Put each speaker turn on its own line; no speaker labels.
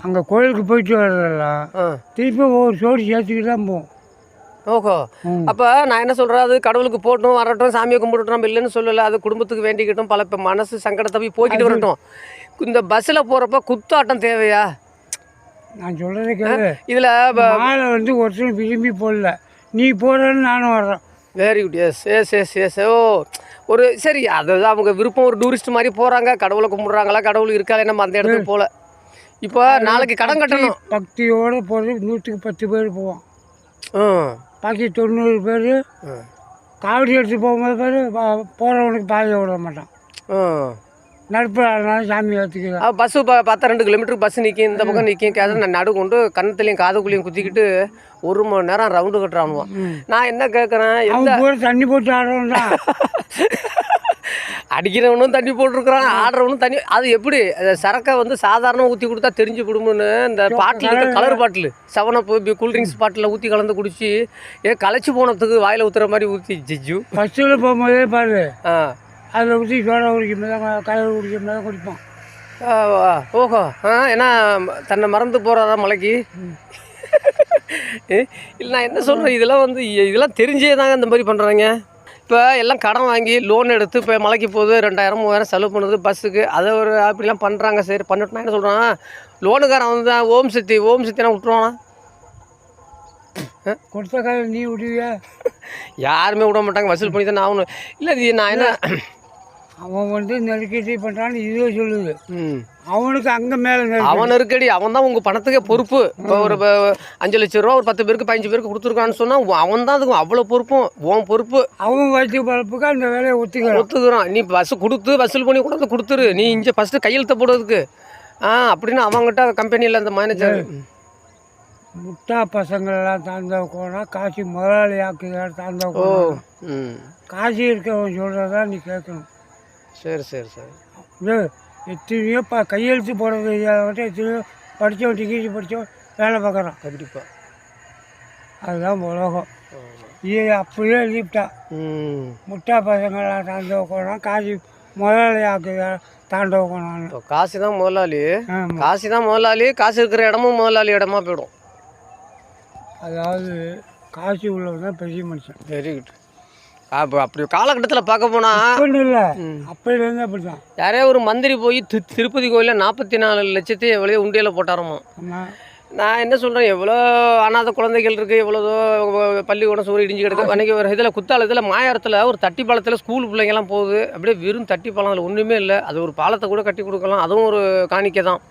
அங்கே கோயிலுக்கு போயிட்டு வர்றதெல்லாம் திருப்பி ஒவ்வொரு சோடி சேர்த்துக்கிட்டு தான் போவோம்.
ஓஹோ. அப்போ நான் என்ன சொல்கிறேன், அது கடவுளுக்கு போட்டோம் வரட்டும், சாமியை கும்பிட்டுட்டோம், நம்ம இல்லைன்னு சொல்லலை, அது குடும்பத்துக்கு வேண்டிக்கிட்டோம், பல இப்போ மனசு சங்கடத்தை போய் போய்கிட்டு வரட்டும். இந்த பஸ்ஸில் போகிறப்ப குத்தாட்டம் தேவையா?
நான் சொல்கிறதே கேளு.
இதில்
மாலை வந்து ஒருத்தரும் விரும்பி போடல, நீ போடுறன்னு நானும் வர்றேன்.
Very good. Yes yes yes yes. ஓ, ஒரு சரி, அதுதான் அவங்க விருப்பம். ஒரு டூரிஸ்ட் மாதிரி போகிறாங்க, கடவுளை கும்பிட்றாங்களா, கடவுள் இருக்காலே நம்ம அந்த இடத்துக்கு போகல. இப்போ நாளைக்கு கடன் கட்டணும்.
பக்தியோடு போகிறது 100க்கு 10 பேர் போவோம். பாக்கி 90 பேர் காவடி எடுத்து போகும்போது பேர் போகிறவனுக்கு பாதையை விட மாட்டான். நடுப்பு ஆனாலும் சாமி ஏற்றுக்கலாம்.
பஸ்ஸு 10-2 கிலோமீட்டருக்கு பஸ்ஸு நிற்கும், இந்த பக்கம் நிற்கும். நான் நடு கொண்டு கன்னத்துலேயும் காதுக்குள்ளேயும் குத்திக்கிட்டு 1 மணி நேரம் ரவுண்டு கட்டுறானுவோம். நான் என்ன கேட்குறேன்,
எந்த தண்ணி போட்டு ஆடுறோம் தான்.
அடிக்கிறவனும் தண்ணி போட்டிருக்கிறான், ஆடுறவனும் தண்ணி. அது எப்படி சரக்கை வந்து சாதாரணமாக ஊற்றி கொடுத்தா தெரிஞ்சு கொடுமுன்னு இந்த பாட்டில் கலர் பாட்டில் 7 கூல்ட்ரிங்க்ஸ் பாட்டில் ஊற்றி கலந்து குடிச்சு களைச்சி போனதுக்கு வாயில் ஊற்றுற மாதிரி ஊற்றி ஜிஜு
ஃபஸ்ட்டில் போகும்போதே பாரு. அதில் ஊற்றி சோடா குடிக்கும் கலர் குடிக்கும் தான் குடிப்போம்.
ஓஹோ. ஏன்னா தன்னை மறந்து போகிறாரா மலைக்கு? இல்லை, நான் என்ன சொல்கிறேன், இதெல்லாம் வந்து இதெல்லாம் தெரிஞ்சே தாங்க இந்த மாதிரி பண்ணுறாங்க. இப்போ எல்லாம் கடன் வாங்கி லோன் எடுத்து இப்போ மலைக்கு போகுது, 2000-3000 செலவு பண்ணுது பஸ்ஸுக்கு. அதை ஒரு அப்படிலாம் பண்ணுறாங்க. சரி பண்ணிட்டு நான் என்ன சொல்கிறேன், லோனுக்காரன் வந்து ஓம் சக்தினா விட்டுருவானா?
கொடுத்த கால நீ விடுவியா?
யாருமே விட மாட்டாங்க, வசூல் பண்ணி தான் ஆகணும். இல்லை, இது நான் என்ன,
அவன் வந்து நெருக்கடி பண்ணுறான்னு இதுவே சொல்லுது. அவனுக்கு அங்கே மேலே
அவன் நெருக்கடி. அவன் தான் உங்கள் பணத்துக்கே பொறுப்பு. இப்போ ஒரு 5 லட்ச ரூபா ஒரு 10 பேருக்கு 15 பேருக்கு கொடுத்துருக்கான்னு சொன்னால் அவன் தான் அதுக்கு அவ்வளோ பொறுப்பும் உன் பொறுப்பு.
அவன் வச்சு பழப்புக்கு அந்த வேலையை ஒத்துக்கிறான்.
நீ பஸ் கொடுத்து வசூல் பண்ணி கூட கொடுத்துரு, நீ இங்கே ஃபஸ்ட்டு கையெழுத்த போடுறதுக்கு அப்படின்னு அவங்ககிட்ட கம்பெனியில் அந்த மேனேஜர்.
முட்டா பசங்களெல்லாம் தாழ்ந்த போனால் காசி முதலாளி ஆக்குதான் தாழ்ந்த போகணும். காசி இருக்கவன் சொல்கிறதா நீ கேட்கணும்.
சரி சரி சரி.
எத்தனையோ கையெழுத்து போடுறது மட்டும் எத்தனையோ படித்தவன் டிகிரி படித்தவன் வேலை பார்க்குறான்.
கண்டிப்பாக
அதுதான் உலகம். இது அப்படியே எழுதிவிட்டா. முட்டா பசங்களாம் தாண்ட போனால் காசி முதலாளி ஆக்குதான் தாண்ட போனான்.
காசு தான் முதலாளி. காசு இருக்கிற இடமும் முதலாளி இடமா போயிடும்.
அதாவது காசு உள்ளவன் தான் பெரிய மனுஷன்.
Very good. அப்போ அப்படி காலகட்டத்தில் பார்க்க போனால்
இல்லை, அப்படிலேருந்து அப்படி தான்.
யாரே ஒரு மந்திரி போய் திருப்பதி கோயிலில் 44 லட்சத்தையும் எவ்வளோ உண்டியில் போட்டாரமோ. நான் என்ன சொல்கிறேன், எவ்வளோ அனாதை குழந்தைகள் இருக்குது, எவ்வளோ பள்ளிக்கூடம் சூரிய இடிஞ்சு கிடக்கு. அன்றைக்கி ஒரு இதில் குத்தாலத்தில் மாயாரத்தில் ஒரு தட்டி பாலத்தில் ஸ்கூல் பிள்ளைங்கள்லாம் போகுது. அப்படியே வெறும் தட்டி பாலம், அதில் ஒன்றுமே இல்லை. அது ஒரு பாலத்தை கூட கட்டி கொடுக்கலாம், அதுவும் ஒரு காணிக்கை தான்.